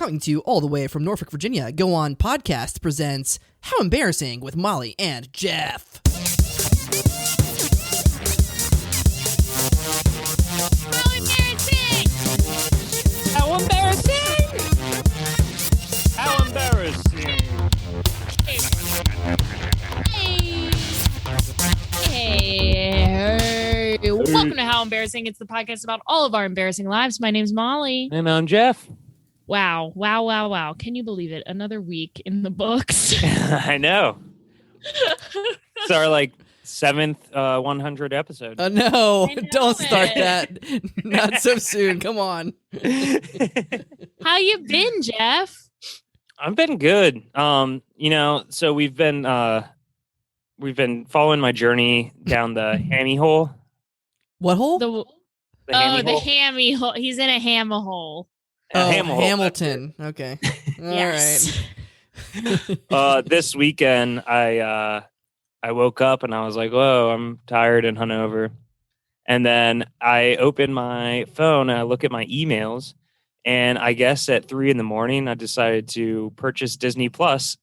coming to you all the way from Norfolk, Virginia. Go On Podcast presents How Embarrassing with Molly and Jeff. How embarrassing! How embarrassing! How embarrassing! Hey. Welcome to How Embarrassing. It's the podcast about all of our embarrassing lives. My name's Molly. And I'm Jeff. Wow. Can you believe it? Another week in the books. I know. It's our seventh 100 episode. No, I know don't start it. that. Not so soon. Come on. How you been, Jeff? I've been good. So we've been following my journey down the hammy hole. What hole? The hammy hole. hammy hole. He's in a hammer hole. Ham hole. Hamilton. Okay. All Yes. right. This weekend, I woke up and I was like, whoa, I'm tired and hungover. And then I open my phone and I look at my emails. And I guess at 3 a.m, I decided to purchase Disney Plus.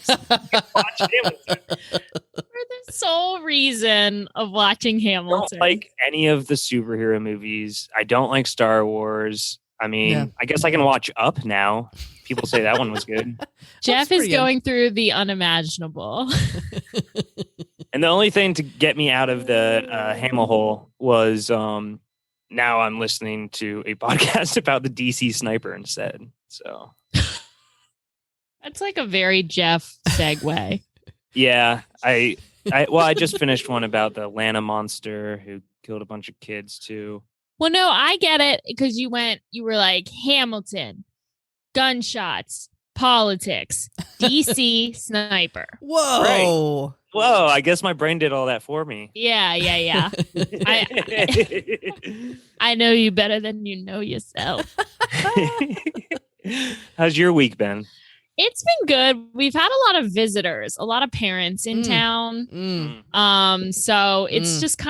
So I could watch Hamilton. For the sole reason of watching I Hamilton. don't like any of the superhero movies. I don't like Star Wars. I mean, Yeah. I guess I can watch Up now. People say that one was good. Jeff That's is pretty good. going through the unimaginable. And the only thing to get me out of the hammer hole was now I'm listening to a podcast about the DC sniper instead. So That's like a very Jeff segue. yeah, I just finished one about the Atlanta monster who killed a bunch of kids too. Well, no, I get it because you were like Hamilton, gunshots, politics, DC sniper. Whoa. Whoa, I guess my brain did all that for me. Yeah. I know you better than you know yourself. How's your week been? It's been good. We've had a lot of visitors, a lot of parents in town. So it's just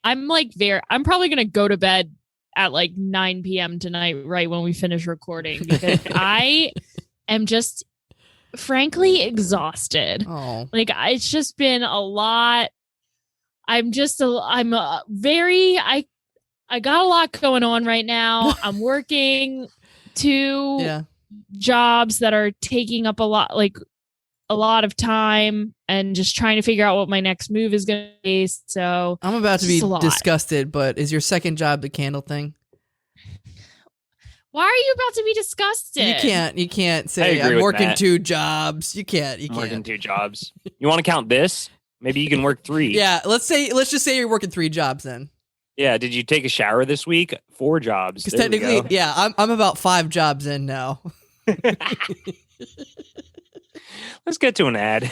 I'm probably going to go to bed at 9 p.m. tonight, right when we finish recording, because I am just frankly exhausted. Oh. It's just been a lot. I got a lot going on right now. I'm working two jobs that are taking up a lot of time and just trying to figure out what my next move is going to be. So I'm about to be just a lot. disgusted, but is your second job the candle thing? Why are you about to be disgusted? You can't I say agree I'm with working Matt. 2 jobs. You can't. I'm working 2 jobs. You want to count this? Maybe you can work 3. Yeah, let's just say you're working 3 jobs then. Yeah. Did you take a shower this week? 4 jobs. Because There we technically, go. yeah, I'm about 5 jobs in now. Let's get to an ad.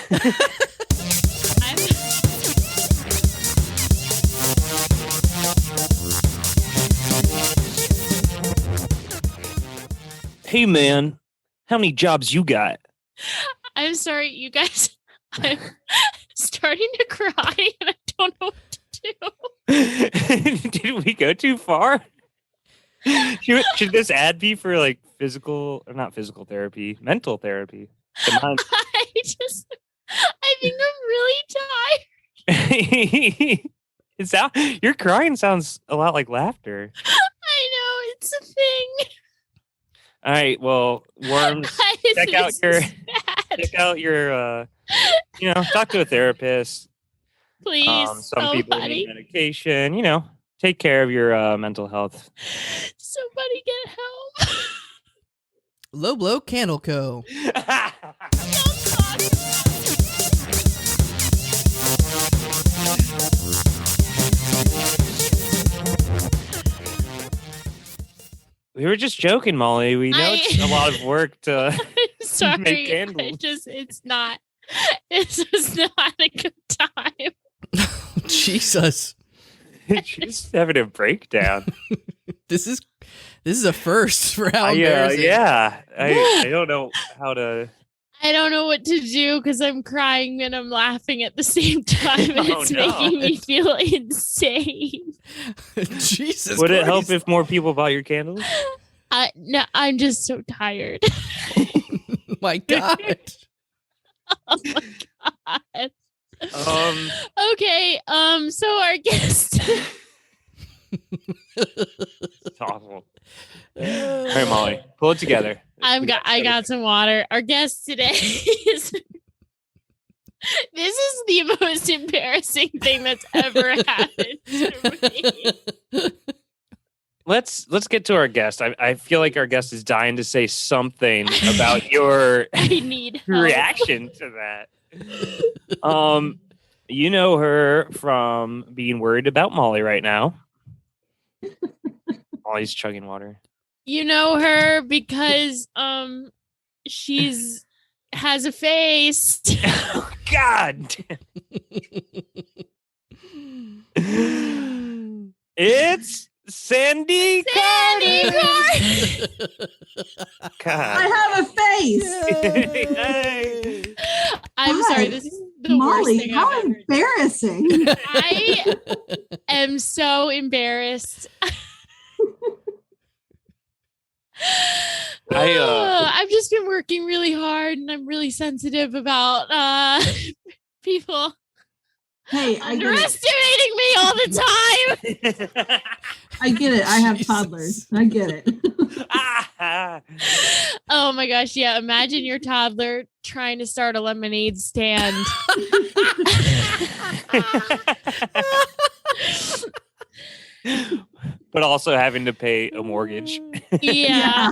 Hey man, how many jobs you got? I'm sorry, you guys. I'm starting to cry and I don't know what to do. Did we go too far? Should this ad be for not physical therapy, mental therapy? I think I'm really tired. Your crying sounds a lot like laughter. I know, it's a thing. All right, well, Worms, check out your talk to a therapist. Please, some people need medication, take care of your mental health. Somebody get help. Low Blow Candle Co. We were just joking, Molly. We know it's a lot of work to Sorry, make candles. it's just not a good time. Jesus. She's having a breakdown. This is a first for how embarrassing. Yeah. I don't know how to. I don't know what to do because I'm crying and I'm laughing at the same time. And it's making me feel insane. Jesus Would it help Christ. if more people bought your candles? No, I'm just so tired. My God. Oh my God. Um, Okay. So our guest. It's awful. All right, Molly, pull it together. I got some water. Our guest today is. This is the most embarrassing thing that's ever happened to me. Let's get to our guest. I feel like our guest is dying to say something about your I need help. reaction to that. You know her from being worried about Molly right now. Molly's chugging water. You know her because she's has a face. Oh, God. It's Sandy Carden. God. I have a face. Hey. I'm God, sorry. This is the Molly, worst thing how I've ever. embarrassing. I am so embarrassed. I've just been working really hard, and I'm really sensitive about people Hey, I get underestimating me all the time. I get it. I have Jesus. toddlers. I get it. Oh my gosh, yeah. Imagine your toddler trying to start a lemonade stand. But also having to pay a mortgage. Yeah.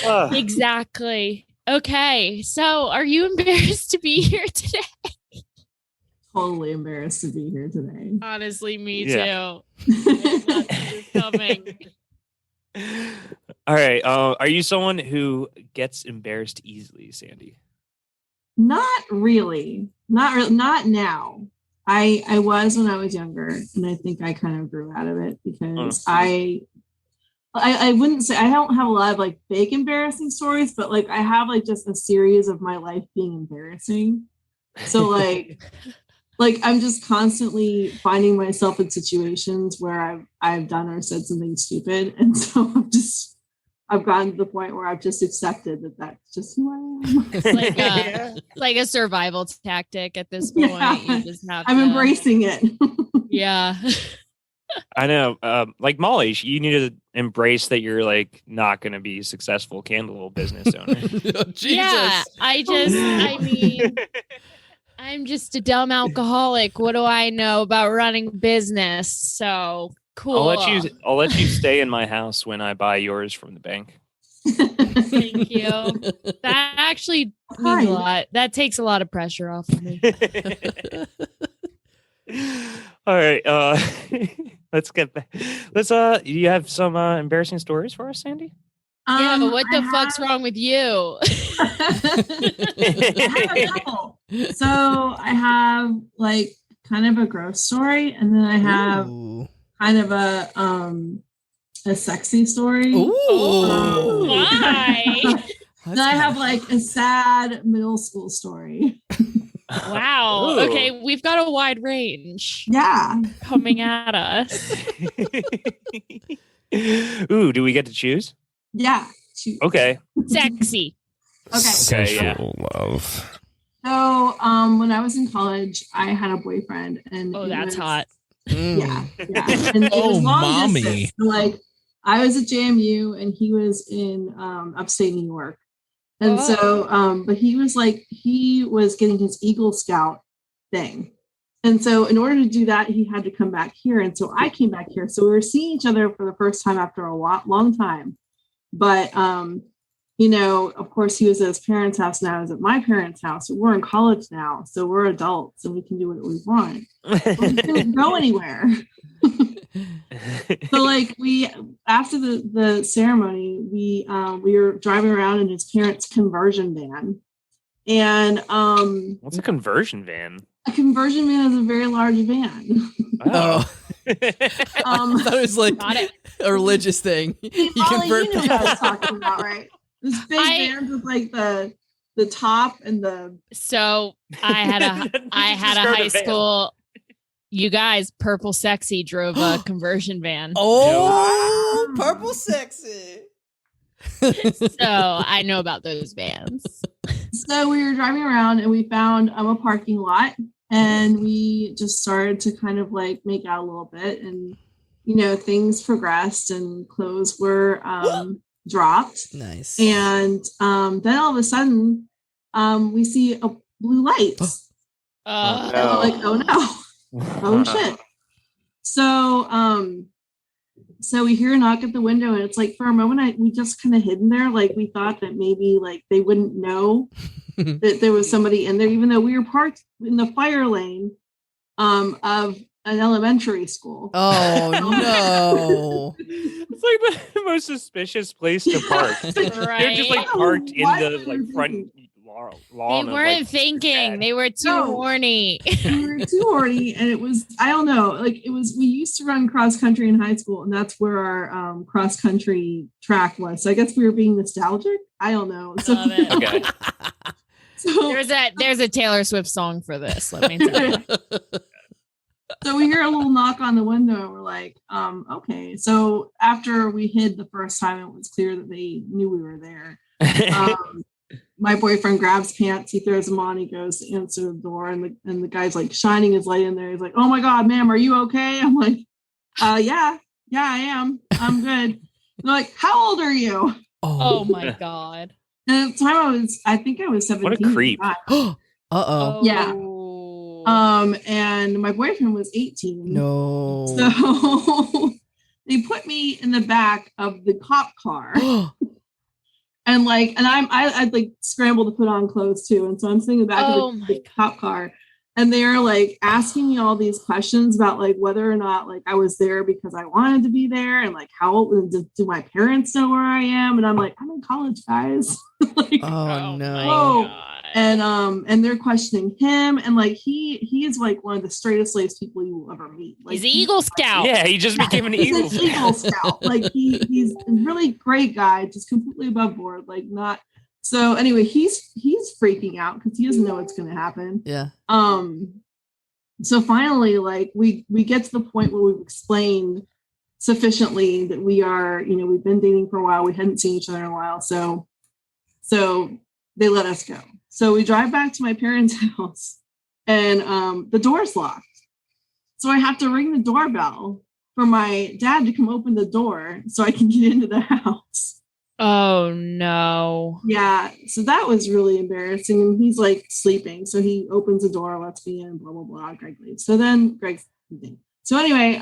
Ugh. Exactly. Okay. So are you embarrassed to be here today? Totally embarrassed to be here today. Honestly, me Yeah. too. I did not see this coming. All right. Are you someone who gets embarrassed easily, Sandy? Not really. Not now. I was when I was younger, and I think I kind of grew out of it because I wouldn't say I don't have a lot of like big embarrassing stories, but like I have like just a series of my life being embarrassing. So like I'm just constantly finding myself in situations where I've done or said something stupid, and so I've gotten to the point where I've just accepted that that's just who I am. It's like a survival tactic at this point. Yeah. You just have I'm to, embracing it. Yeah. I know. Like Molly, you need to embrace that you're like not going to be a successful candle business owner. Oh, Jesus. Yeah. I mean, I'm just a dumb alcoholic. What do I know about running business? So cool. I'll let you stay in my house when I buy yours from the bank. Thank you. That actually means a lot. That takes a lot of pressure off of me. All right. Let's get back. You have some embarrassing stories for us, Sandy? Yeah, but what the fuck's wrong with you? I have a couple. So I have like kind of a gross story, and then I have kind of a sexy story. Ooh. Why? Then I have like a sad middle school story. Wow. Ooh. Okay, we've got a wide range Yeah. coming at us. Ooh, do we get to choose? Yeah. Shoot. Okay. Sexy. Okay. Yeah. Love. So when I was in college, I had a boyfriend, and Oh, that's hot. Yeah. And it was long mommy. distance. So, like I was at JMU and he was in upstate New York. And so but he was getting his Eagle Scout thing. And so in order to do that, he had to come back here. And so I came back here. So we were seeing each other for the first time after a long time. But of course he was at his parents' house and I was at my parents' house. We're in college now, so we're adults and we can do what we want. But we couldn't go anywhere. So like after the ceremony, we were driving around in his parents' conversion van. And what's a conversion van? a conversion van is a very large van. Oh. I thought it was like a religious thing. Hey, Molly, you know what I was talking about, right? This big van with like the top and the. So I had a high school. You guys, Purple Sexy drove a conversion van. Oh, Purple Sexy. So I know about those vans. So we were driving around and we found a parking lot, and we just started to kind of like make out a little bit, and things progressed and clothes were dropped. Nice. And then all of a sudden we see a blue light. And we're like, oh no. Oh shit. So we hear a knock at the window, and it's like, for a moment we just kind of hidden there, like we thought that maybe like they wouldn't know that there was somebody in there, even though we were parked in the fire lane of an elementary school. Oh no. It's like the most suspicious place to park. Right. They're just like parked in the like front lawn. They weren't thinking. They were too horny. We were too horny, and it was, I don't know, like it was, we used to run cross country in high school, and that's where our cross country track was. So I guess we were being nostalgic. I don't know. So, Love it. Okay. So there's a Taylor Swift song for this. Let me tell you. So we hear a little knock on the window, and we're like, okay. So after we hid the first time, it was clear that they knew we were there. My boyfriend grabs pants, he throws them on, he goes to answer the door, and the guy's like shining his light in there. He's like, oh my God, ma'am, are you okay? I'm like, yeah, I am. I'm good. They're like, how old are you? Oh my God. And at the time I think I was 17. What a creep. Uh-oh. Yeah. And my boyfriend was 18. No. So they put me in the back of the cop car. And I like scramble to put on clothes too. And so I'm sitting in the back of the cop car, and they're like asking me all these questions about like whether or not like I was there because I wanted to be there, and like how do my parents know where I am? And I'm like, I'm in college, guys. Like, oh no. And they're questioning him, and like he is like one of the straightest laced people you will ever meet. Like, he's an Eagle Scout. Yeah, he just became an Eagle Scout. Like he's a really great guy, just completely above board. Like not. So anyway, he's freaking out because he doesn't know what's going to happen. Yeah. So finally, like we get to the point where we've explained sufficiently that we are, we've been dating for a while. We hadn't seen each other in a while, so they let us go. So we drive back to my parents' house, and the door's locked. So I have to ring the doorbell for my dad to come open the door so I can get into the house. Oh, no. Yeah. So that was really embarrassing. And he's like sleeping. So he opens the door, lets me in, blah, blah, blah. Greg leaves. So then Greg's leaving. So anyway,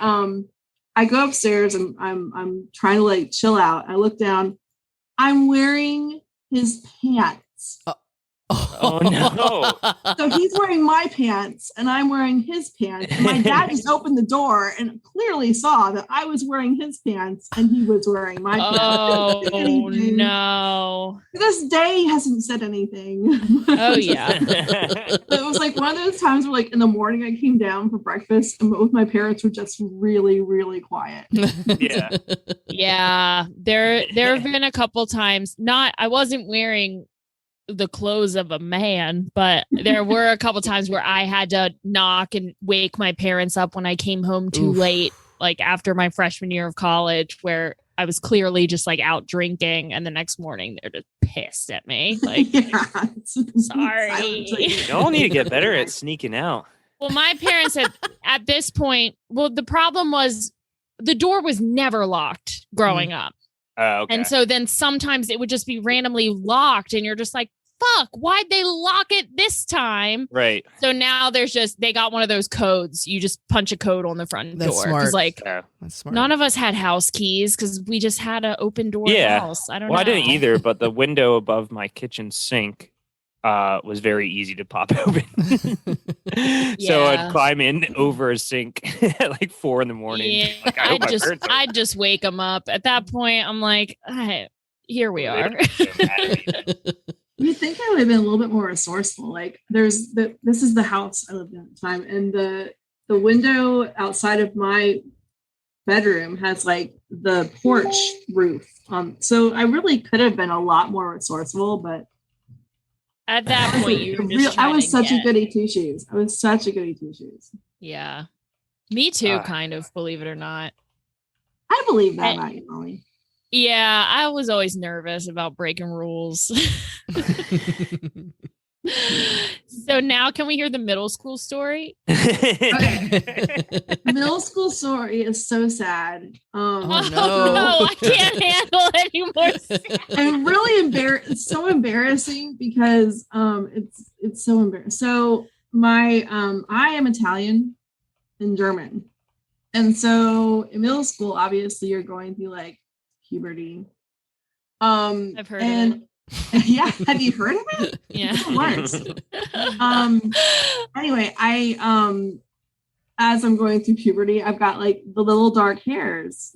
I go upstairs, and I'm trying to like chill out. I look down. I'm wearing his pants. Oh no. So he's wearing my pants, and I'm wearing his pants. And my dad just opened the door and clearly saw that I was wearing his pants and he was wearing my pants. Oh no. To this day, he hasn't said anything. Oh yeah. It was like one of those times where like in the morning I came down for breakfast, and both my parents were just really, really quiet. Yeah. Yeah. There have been a couple times, I wasn't wearing the clothes of a man, but there were a couple times where I had to knock and wake my parents up when I came home too late, like after my freshman year of college, where I was clearly just like out drinking, and the next morning they're just pissed at me. Like, sorry. Y'all need to get better at sneaking out. Well, my parents at this point, the problem was the door was never locked growing up. Okay. And so then sometimes it would just be randomly locked, and you're just like, fuck, why'd they lock it this time? Right. So now they got one of those codes. You just punch a code on the front door. Smart. Like, That's smart. None of us had house keys because we just had an open door house. I don't know. I didn't either, but the window above my kitchen sink was very easy to pop open. So I'd climb in over a sink at like 4 a.m. Yeah, like, I'd just wake them up. At that point, I'm like, here we are. You think I would have been a little bit more resourceful. Like this is the house I lived in at the time, and the window outside of my bedroom has like the porch roof. So I really could have been a lot more resourceful, but at that point, I was such a goody two shoes. I was such a goody two shoes. Yeah. Me too, kind of, believe it or not. I believe that about you, Molly. Yeah, I was always nervous about breaking rules. So now can we hear the middle school story? Okay. Middle school story is so sad. Oh, no, I can't handle anymore. I'm really embarrassed. It's so embarrassing because it's so embarrassing. So my I am Italian and German. And so in middle school, obviously you're going through like puberty. I've heard of it. Yeah, have you heard of it? Yeah. It's the worst. Anyway, I as I'm going through puberty, I've got like the little dark hairs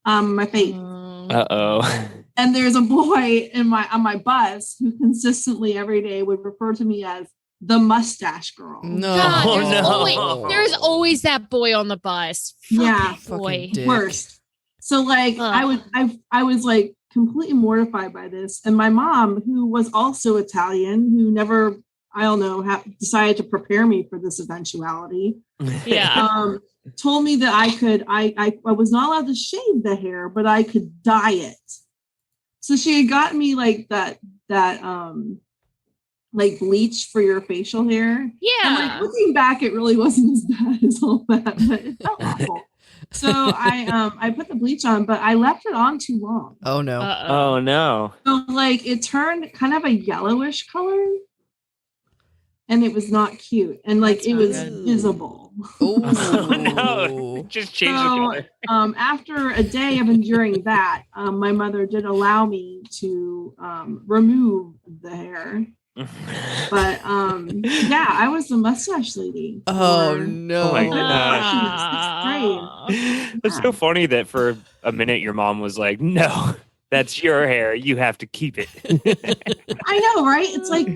on my face. Uh-oh. And there's a boy on my bus who consistently every day would refer to me as the mustache girl. No. God, there's always that boy on the bus. Yeah. Boy. Worst. So like I was like completely mortified by this. And my mom, who was also Italian, who never, I don't know, decided to prepare me for this eventuality. Yeah. Told me that I was not allowed to shave the hair, but I could dye it. So she had gotten me like that like bleach for your facial hair. Yeah. And like looking back, it really wasn't as bad as all that, but it felt awful. So I put the bleach on, but I left it on too long. Oh no. Oh no. So like it turned kind of a yellowish color. And it was not cute. And like That's it not was good. visible. Oh no. Just change the color. After a day of enduring that, my mother did allow me to remove the hair. But yeah, I was the mustache lady. Oh no. Oh my goodness. It's so funny that for a minute your mom was like, no, that's your hair. You have to keep it. I know, right? It's like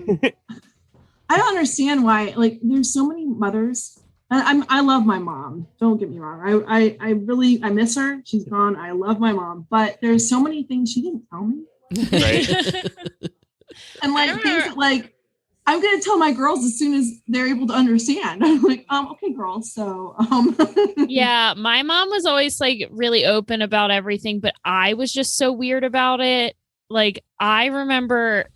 I don't understand why, like, there's so many mothers. And I love my mom. Don't get me wrong. I really miss her. She's gone. I love my mom, but there's so many things she didn't tell me. Right. And like things that, like, I'm gonna tell my girls as soon as they're able to understand. I'm like, okay, girls. So Yeah, my mom was always like really open about everything, but I was just so weird about it. Like, I remember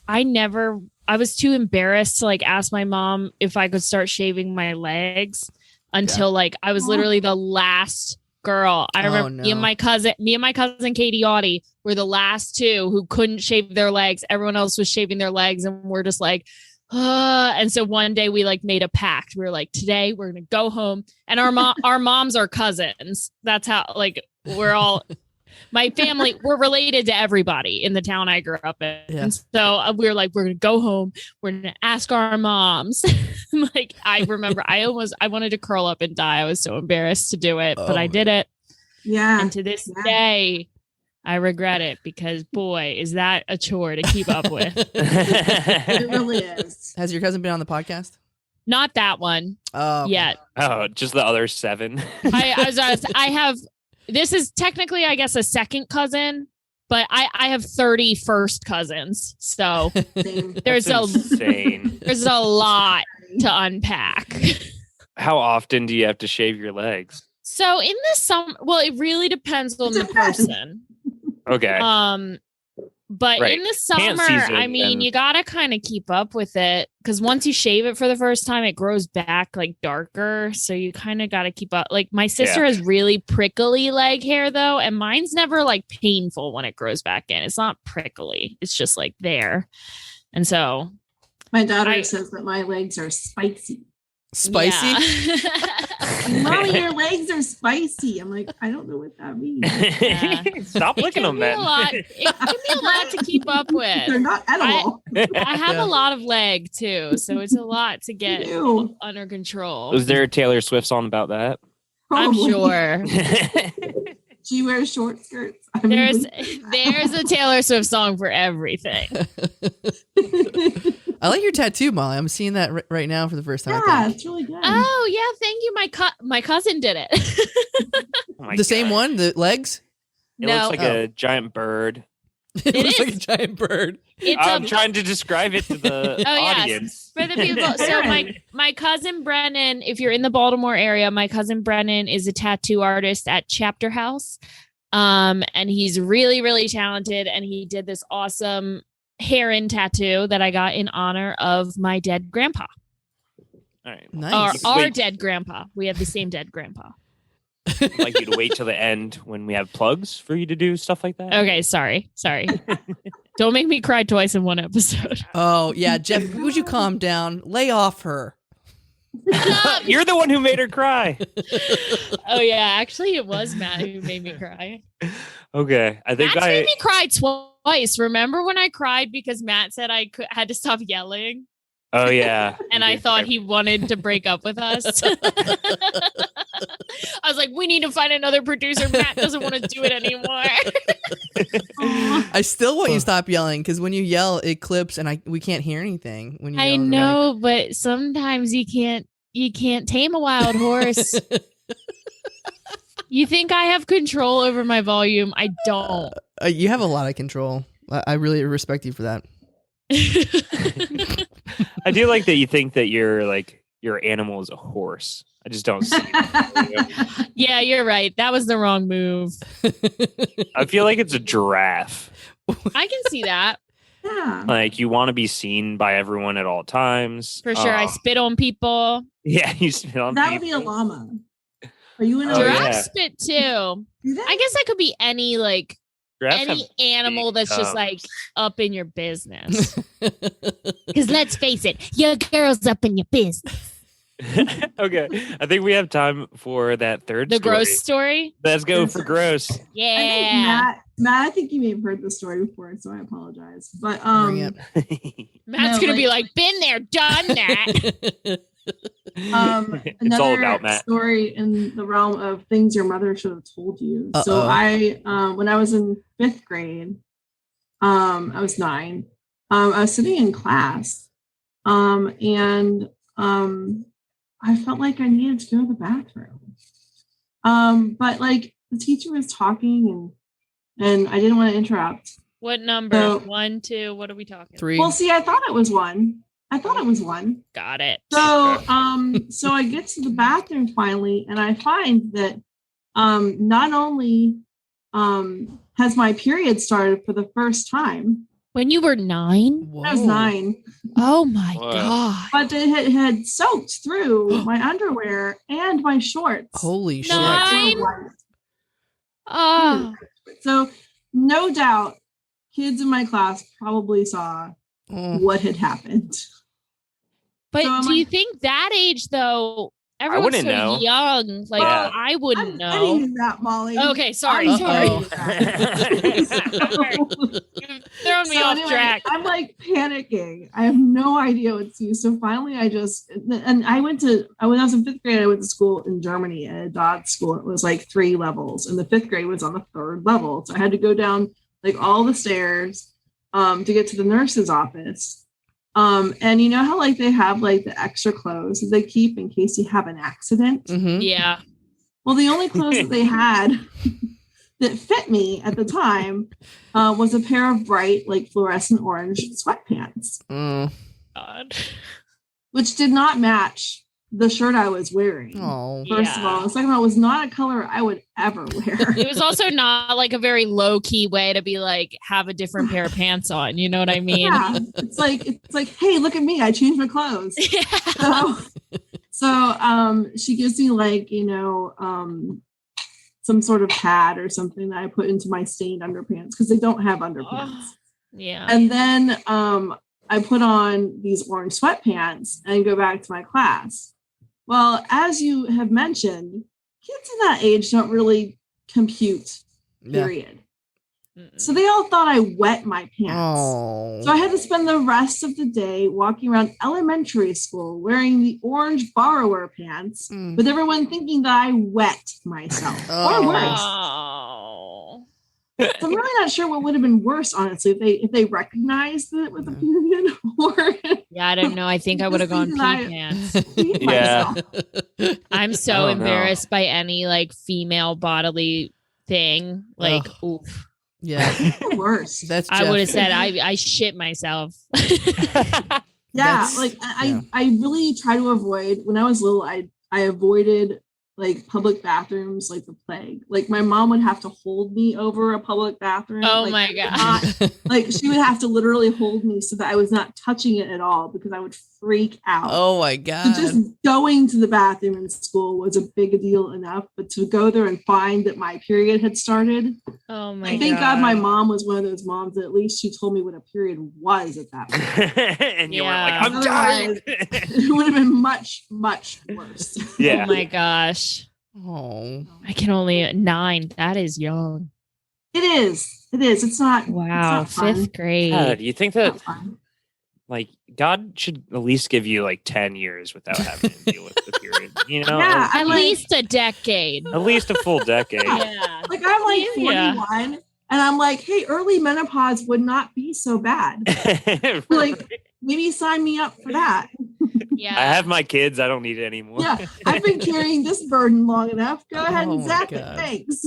I was too embarrassed to like ask my mom if I could start shaving my legs until like I was literally the last girl. I remember me and my cousin Katie Audie were the last two who couldn't shave their legs. Everyone else was shaving their legs, and we're just like, and so one day we like made a pact. We were like, today we're gonna go home, and our moms are cousins. That's how like we're all. My family, we're related to everybody in the town I grew up in. Yeah. And so we were like, we're going to go home. We're going to ask our moms. Like, I remember I wanted to curl up and die. I was so embarrassed to do it, but I did it. Yeah. And to this day, I regret it because, boy, is that a chore to keep up with. It really is. Has your cousin been on the podcast? Not that one yet. Oh, just the other 7. I have... This is technically, I guess, a second cousin, but I have 30 first cousins. So there's a lot to unpack. How often do you have to shave your legs? So in the summer, well, it really depends on the person. Okay. But in the summer, I mean, you gotta kind of keep up with it because once you shave it for the first time, it grows back like darker. So you kind of gotta keep up. Like my sister has really prickly leg hair though, and mine's never like painful when it grows back in. It's not prickly. It's just like there. And so my daughter says that my legs are spicy. Spicy? Yeah. Mommy, your legs are spicy. I'm like, I don't know what that means. Yeah. Stop licking them, man. It can be a lot to keep up with. They're not edible. I have a lot of leg too, so it's a lot to get under control. Was there a Taylor Swift song about that? I'm sure. She wears short skirts. There's a Taylor Swift song for everything. I like your tattoo, Molly. I'm seeing that right now for the first time. Yeah, it's really good. Oh yeah, thank you. My cousin did it. Oh the same one, the legs. It looks like a giant bird. It looks is. like a giant bird. I'm trying to describe it to the audience. For the people. So my cousin Brennan, if you're in the Baltimore area, my cousin Brennan is a tattoo artist at Chapter House. And he's really, really talented. And he did this awesome heron tattoo that I got in honor of my dead grandpa. All right. Nice. Or our dead grandpa. We have the same dead grandpa. I'd like you to wait till the end when we have plugs for you to do stuff like that. Okay, sorry. Don't make me cry twice in one episode. Oh, yeah, Jeff, would you calm down? Lay off her. You're the one who made her cry. Oh, yeah. Actually, it was Matt who made me cry. Okay. I think Matt made me cry twice. Remember when I cried because Matt said I had to stop yelling? Oh, yeah. And I thought he wanted to break up with us. I was like, we need to find another producer. Matt doesn't want to do it anymore. I still want you to stop yelling because when you yell, it clips and we can't hear anything. When you I know, but sometimes you can't tame a wild horse. You think I have control over my volume? I don't. You have a lot of control. I really respect you for that. I do like that you think that your animal is a horse. I just don't see it. Yeah, you're right. That was the wrong move. I feel like it's a giraffe. I can see that. Yeah. Like you want to be seen by everyone at all times. For sure. I spit on people. Yeah, you spit on That people. would be a llama. Are you in a Giraffe yeah. spit too. I guess that could be any Giraffes any have animal big that's just thumbs. up in your business. Because let's face it, your girl's up in your business. Okay, I think we have time for that third The story. gross story? Let's go for gross. I think Yeah. Matt, I think you may have heard this story before, so I apologize. But Bring it. Matt's No, going to be like, been there, done that. It's all about Matt. Story in the realm of things your mother should have told you. Uh-oh. So I when I was in 5th grade, I was 9. I was sitting in class, and I felt like I needed to go to the bathroom. But the teacher was talking and I didn't want to interrupt. What number? So- 1, 2, what are we talking? 3. Well, see, I thought it was 1. Got it. So, so I get to the bathroom finally, and I find that not only has my period started for the first time. When you were 9? Whoa. I was 9, Oh my Wow. God. but it had soaked through my underwear and my shorts. Holy shit. 9? Oh, So, no doubt, kids in my class probably saw Oh. what had happened. but So am do you I- think that age though? Everyone's wouldn't so know. young. Like Yeah. I wouldn't I'm know. editing that, Molly. Okay, sorry. I'm Sorry. Uh-oh. editing that. You've thrown me So off anyway, track. I'm panicking. I have no idea what to do. So finally I when I was in 5th grade, I went to school in Germany at a dog school. It was 3 levels, and the 5th grade was on the 3rd level. So I had to go down all the stairs to get to the nurse's office. And you know how they have the extra clothes that they keep in case you have an accident? Mhm. Yeah. Well, the only clothes that they had that fit me at the time was a pair of bright, fluorescent orange sweatpants, God. which did not match the shirt I was wearing. Oh. First of all, and second of all, it was not a color I would ever wear. It was also not a very low key way to be have a different pair of pants on. You know what I mean? Yeah, it's like, hey, look at me, I changed my clothes. Yeah. So she gives me some sort of pad or something that I put into my stained underpants because they don't have underpants. Yeah. And then I put on these orange sweatpants and go back to my class. Well, as you have mentioned, kids in that age don't really compute, period. So they all thought I wet my pants. Oh. So I had to spend the rest of the day walking around elementary school wearing the orange borrower pants, with everyone thinking that I wet myself. Or worse. Oh. So I'm really not sure what would have been worse, honestly, if they recognized that it was a period or Yeah, I don't know. I think I would have gone pee I- pants. peed Yeah. myself. I'm so Oh, no. embarrassed by any female bodily thing. Oof. Yeah. The worst. That's I Jeff. would have said I shit myself. Yeah, like I really try to avoid. When I was little, I avoided like public bathrooms like the plague. Like my mom would have to hold me over a public bathroom. Oh like, my God. Like she would have to literally hold me so that I was not touching it at all because I would freak out. Oh my God. So just going to the bathroom in school was a big deal enough, but to go there and find that my period had started. Oh my I thank God my mom was one of those moms that at least she told me what a period was at that point. And you were like, Yeah. I'm dying. It would have been much, much worse. Yeah. Oh my gosh. Oh. I can only 9. That is young. It is. It's not. Wow. It's not 5th grade. God, do you think Fun. that Not fun. like God should at least give you like 10 years without having to deal with the period? You know, Yeah, At like- least a decade. at least a full decade. Yeah. Like I'm like Yeah. 41 and I'm like, hey, early menopause would not be so bad. Like maybe sign me up for that. Yeah. I have my kids. I don't need it anymore. Yeah, I've been carrying this burden long enough. Go ahead Oh and my zap it. God. Thanks.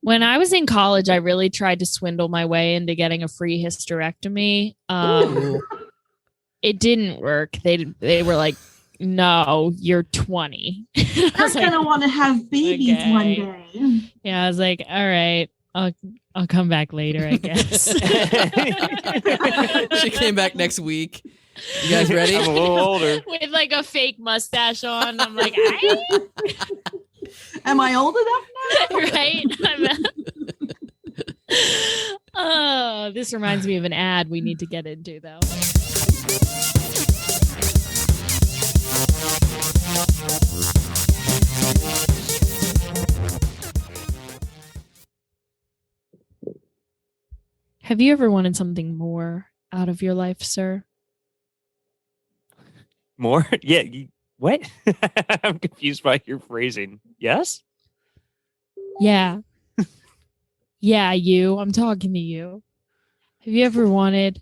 When I was in college, I really tried to swindle my way into getting a free hysterectomy. Ooh. It didn't work. They were like, no, you're 20. I I'm was like, gonna want to have babies Okay. one day. yeah, I was like, all right, I'll come back later, I guess. She came back next week. You guys ready? I'm a little older. With like a fake mustache on. I'm like, Am I old enough now? right? Oh, this reminds me of an ad we need to get into, though. Have you ever wanted something more out of your life, sir? More? Yeah. What? I'm confused by your phrasing. Yes? Yeah. Yeah, you. I'm talking to you. Have you ever wanted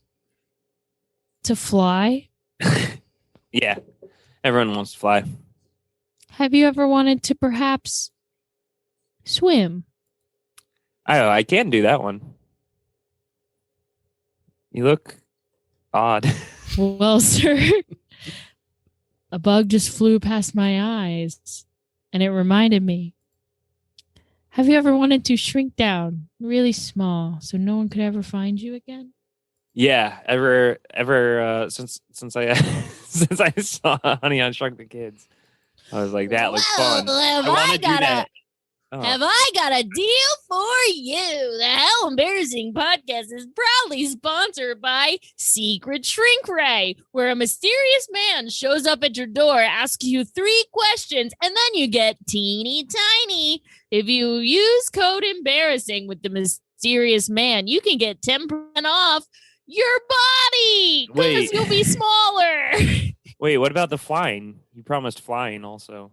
to fly? Yeah. Everyone wants to fly. Have you ever wanted to perhaps swim? I can do that one. You look odd. Well, sir, a bug just flew past my eyes and it reminded me. Have you ever wanted to shrink down really small so no one could ever find you again? Yeah, ever since I since I saw Honey I Shrunk the Kids, I was like, that looks fun. Have wanna do that. Oh. Have I got a deal for you? The How Embarrassing podcast is proudly sponsored by Secret Shrink Ray, where a mysterious man shows up at your door, asks you 3 questions, and then you get teeny tiny. If you use code embarrassing with the mysterious man, you can get 10% off your body because Wait. you'll be smaller. Wait, what about the flying? You promised flying also.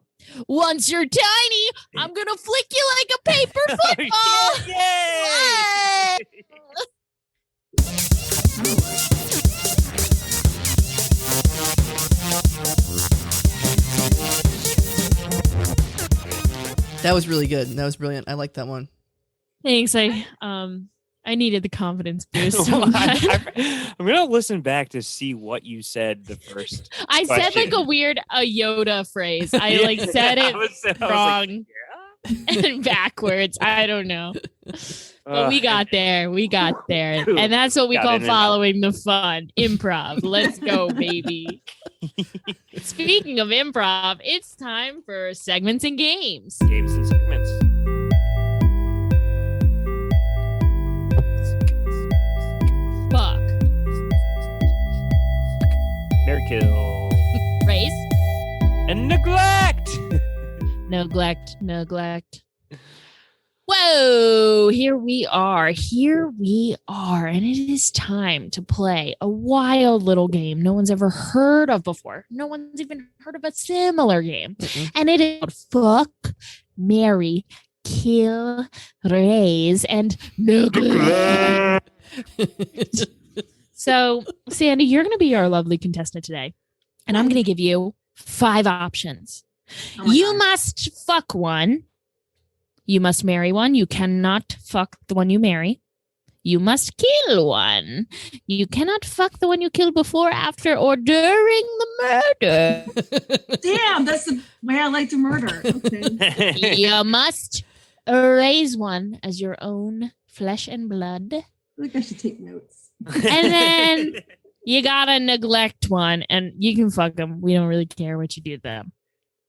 Once you're tiny, I'm gonna flick you like a paper football. Yay! That was really good. That was brilliant. I like that one. Thanks. I needed the confidence boost. So Well, much. I'm gonna listen back to see what you said the first. I said like question. a weird Yoda phrase. I like said I it was like, wrong and backwards. I don't know. But we got there. We got there. And that's what we Got call in and out. following the fun. Improv. Let's go, baby. Speaking of improv, it's time for segments and games. Games and segments. Fuck. Marry, kill, Race. and neglect. Neglect. Whoa, here we are. And it is time to play a wild little game no one's ever heard of before. No one's even heard of a similar game. Mm-mm. And it is Fuck, Marry, Kill, Raise, and Neglect. So, Sandy, you're going to be our lovely contestant today. And I'm going to give you 5 options. Oh my You God. must fuck one. You must marry one. You cannot fuck the one you marry. You must kill one. You cannot fuck the one you killed before, after, or during the murder. Damn, that's the way I like to murder. Okay. You must raise one as your own flesh and blood. I think I should take notes. And then you gotta neglect one, and you can fuck them. We don't really care what you do to them.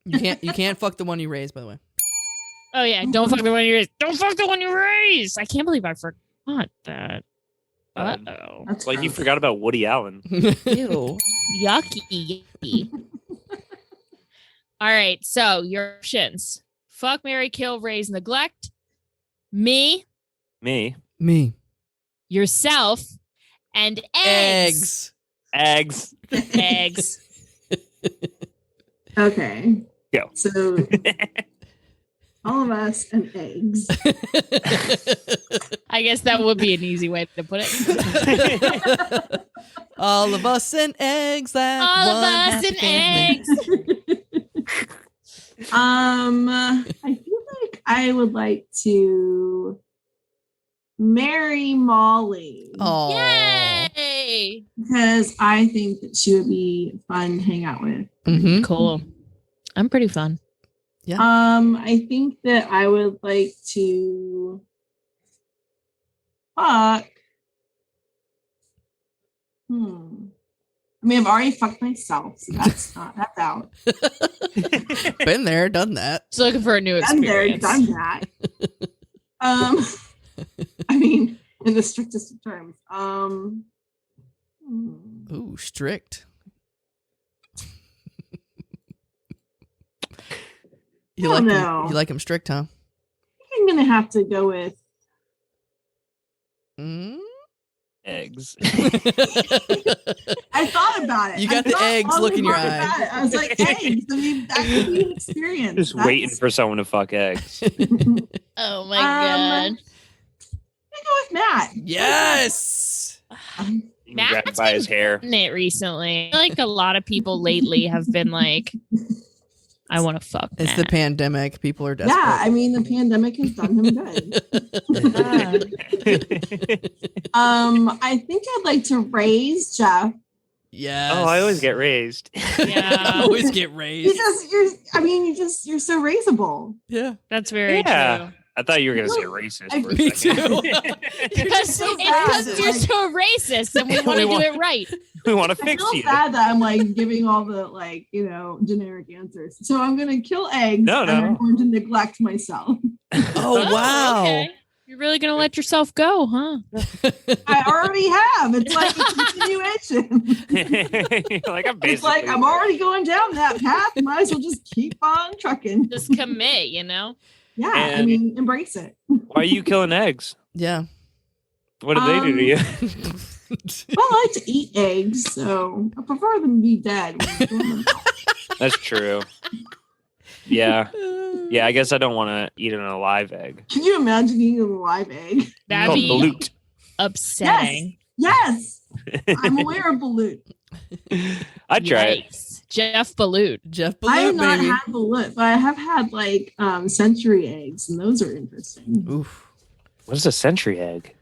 You can't fuck the one you raised, by the way. Oh yeah, don't fuck the one you raise. Don't fuck the one you raise. I can't believe I forgot that. Uh-oh. It's like you forgot about Woody Allen. Ew. Yucky. All right, so your options. Fuck, marry, kill, raise, neglect. Me. Yourself. And eggs. Eggs. Okay. Go. So all of us and eggs. I guess that would be an easy way to put it. All of us and eggs. Like all of one us happy and family. eggs. I feel like I would like to marry Molly. Oh. Yay! Because I think that she would be fun to hang out with. Mm-hmm. Cool. I'm pretty fun. Yeah. I think that I would like to fuck. I mean, I've already fucked myself, so that's out. Been there, done that. Just looking for a new Done there, experience. done that. I mean, in the strictest of terms. Ooh, strict. You like him strict, huh? I'm gonna have to go with Eggs. I thought about it. You got the eggs look in your eye. I was like, eggs. I mean, that could be an experience. Just waiting for someone to fuck eggs. Oh my god. I'm gonna go with Matt. Yes. You can grab him by his hair. It recently. I feel like a lot of people lately have been like, I want to fuck. It's the Matt. pandemic. People are desperate. Yeah, I mean, the pandemic has done him good. I think I'd like to raise Jeff. Yes. Oh, I always get raised. Yeah. Always get raised. Because you're so raisable. Yeah. That's very Yeah. true. I thought you were going to say racist. For a Me second. Because so you're so racist and we want to do it right. We want to I fix feel you. sad that I'm like giving all the generic answers. So I'm gonna kill eggs. No. And I'm going to neglect myself. Oh, wow. Okay. You're really going to let yourself go, huh? I already have. It's like a continuation. Like I'm It's basically. like I'm already going down that path. Might as well just keep on trucking. Just commit, you know? Yeah, I And- mean, embrace it. Why are you killing eggs? Yeah. What did they do to you? Well, I like to eat eggs, so I prefer them to be dead. when I'm doing them. That's true. Yeah. Yeah, I guess I don't want to eat an alive egg. Can you imagine eating a live egg? That'd Called be balut. upsetting. Yes, I'm aware of balut. I'd try it. Yikes. Jeff Balut. Jeff I have Beaulieu, not baby. had balut, but I have had like century eggs, and those are interesting. Oof. What is a century egg?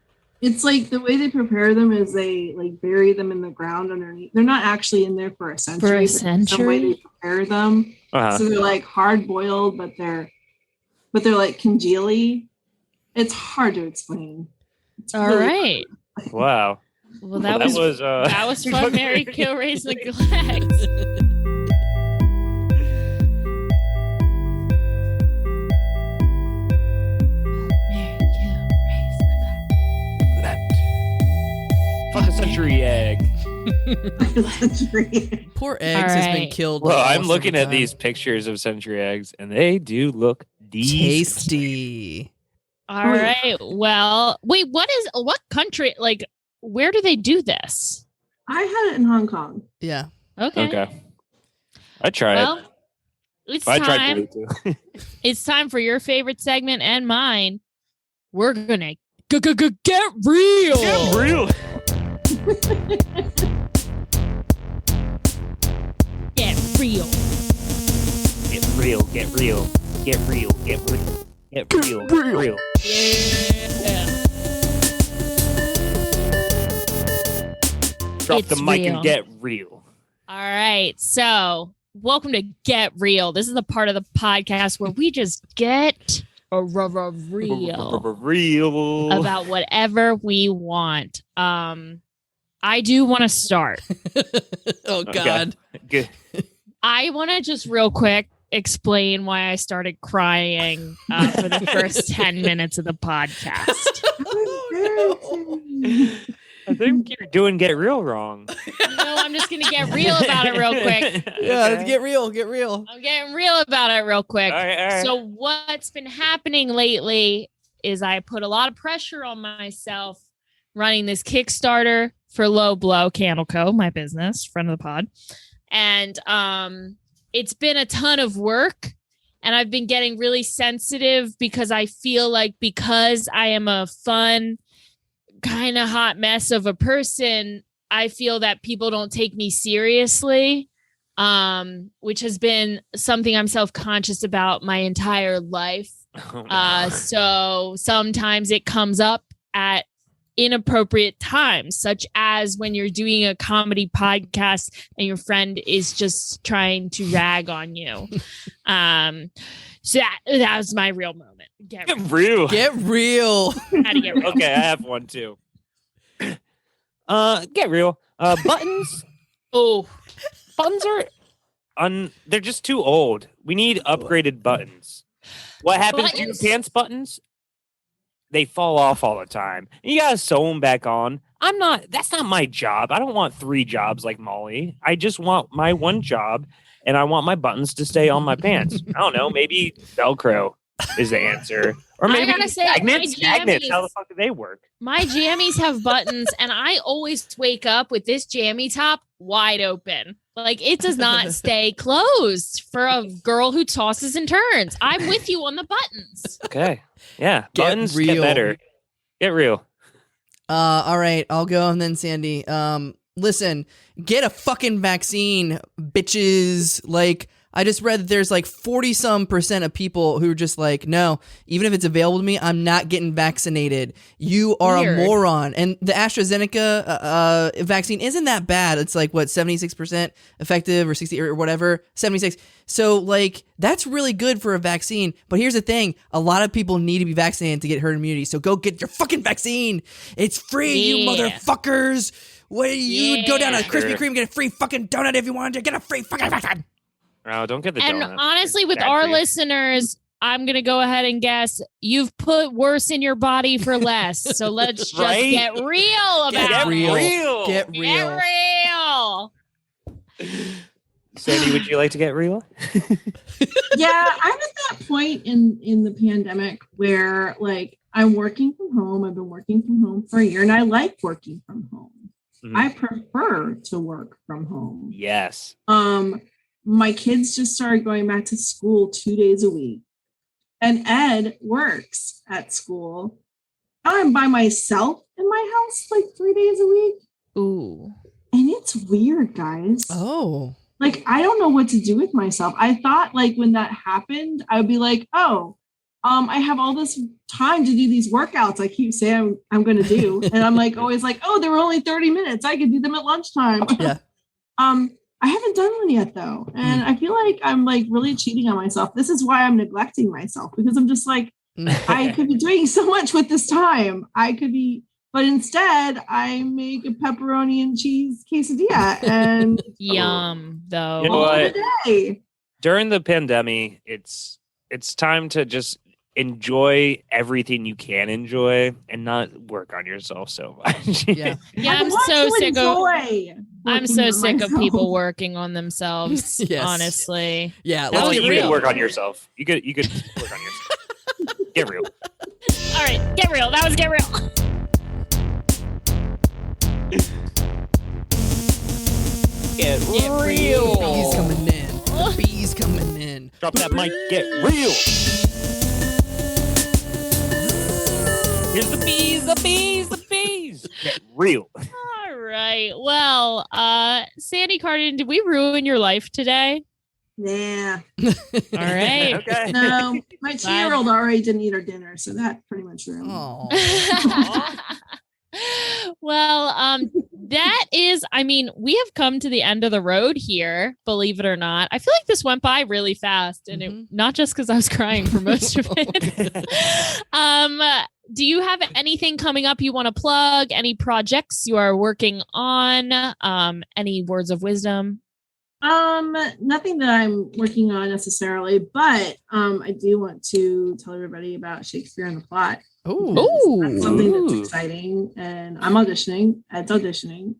It's like the way they prepare them is they like bury them in the ground underneath. They're not actually in there for a century. For a but it's the way century? they prepare them. Uh-huh. So they're like hard boiled, but they're like congealy. It's hard to explain. It's All really right. Wow. Well, that was fun, Mary Kill, Raise, Neglect. Fuck a century egg. century. Poor eggs has been right. killed. Well, I'm almost looking every at time. these pictures of century eggs, and they do look decent. Tasty. All right. Well, wait, what country, like, where do they do this? I had it in Hong Kong. Yeah. Okay. Okay. I'd try Well, it. it's I tried time. to. It's time for your favorite segment and mine. We're gonna get real. Get real. Get real. Get real. Get real. Get real. Get real. Get real. Real. Yeah. Drop It's the mic real. and get real. All right. So, welcome to Get Real. This is the part of the podcast where we just get real Real. about whatever we want. I do want to start. Oh, God. Okay. Good. I want to just real quick explain why I started crying for the first 10 minutes of the podcast. I think you're doing Get Real wrong. No, I'm just going to get real about it real quick. Yeah, let's get real. Get real. I'm getting real about it real quick. All right. So what's been happening lately is I put a lot of pressure on myself running this Kickstarter for Low Blow Candle Co., my business, friend of the pod. And it's been a ton of work. And I've been getting really sensitive because I feel like because I am a fun, kind of hot mess of a person, I feel that people don't take me seriously, which has been something I'm self-conscious about my entire life. Oh, no. So sometimes it comes up at inappropriate times, such as when you're doing a comedy podcast and your friend is just trying to rag on you. So that was my real moment. Get real. Get real. Get real. How to get real. Okay, I have one too. Get real. Buttons. Oh, Buttons are they're just too old. We need upgraded buttons. What happens to your pants buttons? They fall off all the time. You gotta sew them back on. That's not my job. I don't want 3 jobs like Molly. I just want my one job, and I want my buttons to stay on my pants. I don't know. Maybe Velcro is the answer. Or maybe I gotta say, magnets. my Magnets. jammies- How the fuck do they work? my jammies have buttons, and I always wake up with this jammy top wide open. Like, it does not stay closed for a girl who tosses and turns. I'm with you on the buttons. Okay. Yeah. Get Buttons real. get better. Get real. All right, I'll go and then Sandy. Listen, get a fucking vaccine, bitches. Like, I just read that there's like 40% of people who are just like, no, even if it's available to me, I'm not getting vaccinated. You are Weird. a moron. And the AstraZeneca vaccine isn't that bad. It's like, what, 76% effective or 60 or whatever, 76. So like, that's really good for a vaccine. But here's the thing. A lot of people need to be vaccinated to get herd immunity. So go get your fucking vaccine. It's free, you Yeah. motherfuckers. What you go down to Krispy Sure. Kreme, get a free fucking donut if you wanted to. Get a free fucking vaccine. Oh, don't get the And donut. honestly, with Exactly. our listeners, I'm going to go ahead and guess you've put worse in your body for less. So let's just Right? get real about Get it. real. Get real. Get real. Sandy, would you like to get real? Yeah, I'm at that point in the pandemic where like I'm working from home. I've been working from home for a year and I like working from home. Mhm. I prefer to work from home. Yes. My kids just started going back to school 2 days a week. And Ed works at school. I'm by myself in my house like 3 days a week. Ooh. And it's weird, guys. Oh. Like, I don't know what to do with myself. I thought like when that happened, I would be like, oh, I have all this time to do these workouts I keep saying I'm going to do. And I'm like, always like, oh, they were only 30 minutes. I could do them at lunchtime. Yeah. I haven't done one yet though. And I feel like I'm like really cheating on myself. This is why I'm neglecting myself because I'm just like, I could be doing so much with this time. But instead I make a pepperoni and cheese quesadilla and Yum, though. You know all what? the day. During the pandemic, it's time to just enjoy everything you can enjoy and not work on yourself so much. Yeah. Yeah, I I'm want so to sick of enjoy I'm working so on sick of myself. people working on themselves. Yes. Honestly. Yeah. That Let's was get you real. could work on yourself. You could work on yourself. Get real. All right, get real. That was get real. Get real. Bees coming in. Bees coming in. Drop that mic. Get real. Here's the bees. The bees. The bees. Get real. All right. Well, Sandy Carden, did we ruin your life today? Nah. All right. Okay. No, my 2-year-old already didn't eat her dinner, so that pretty much ruined. Well, that is, I mean, we have come to the end of the road here, believe it or not. I feel like this went by really fast, and it not just because I was crying for most of it. Do you have anything coming up you want to plug? Any projects you are working on? Any words of wisdom? Nothing that I'm working on necessarily, but I do want to tell everybody about Shakespeare in the Plot. Oh, that's something that's exciting, and I'm auditioning. Ed's auditioning.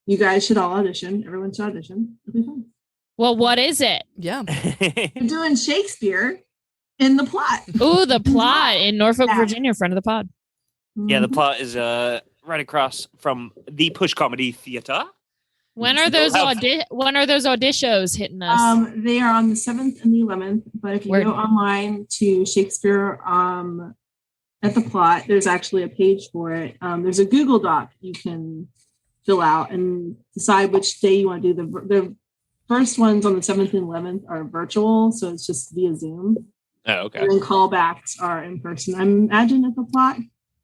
You guys should all audition. Everyone should audition. It'll be fun. Well, what is it? Yeah, we're doing Shakespeare in the Plot. Oh, the Plot in Norfolk, Virginia, friend of the pod. Yeah, the Plot is right across from the Push Comedy Theater. When are those auditions hitting us? They are on the 7th and the 11th. But if you go online to Shakespeare at the Plot, there's actually a page for it. There's a Google Doc you can fill out and decide which day you want to do. The first ones on the 7th and 11th are virtual, so it's just via Zoom. Oh, okay. And then callbacks are in person. I imagine at the Plot.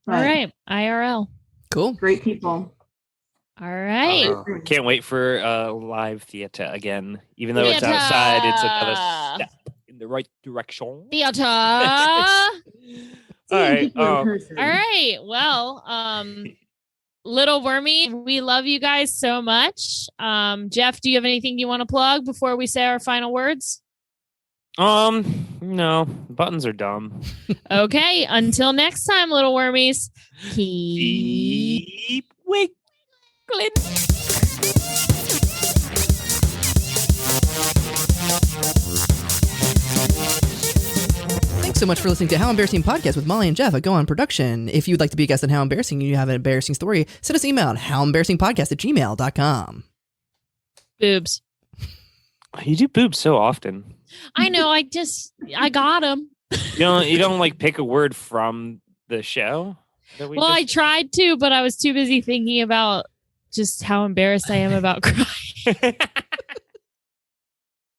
All right, IRL. Cool. Great people. All right. Can't wait for live theater again. Even though it's outside, it's another step in the right direction. Theater. All right. All right. Well, Little Wormy, we love you guys so much. Jeff, do you have anything you want to plug before we say our final words? No. Buttons are dumb. Okay. Until next time, Little Wormies. Keep wiggling. Thanks so much for listening to How Embarrassing Podcast with Molly and Jeff, a Go On production. If you'd like to be a guest on How Embarrassing and you have an embarrassing story, send us an email at howembarrassingpodcast@gmail.com. Boobs. You do boobs so often. I know. I got them. You don't like pick a word from the show? I tried to, but I was too busy thinking about just how embarrassed I am about crying.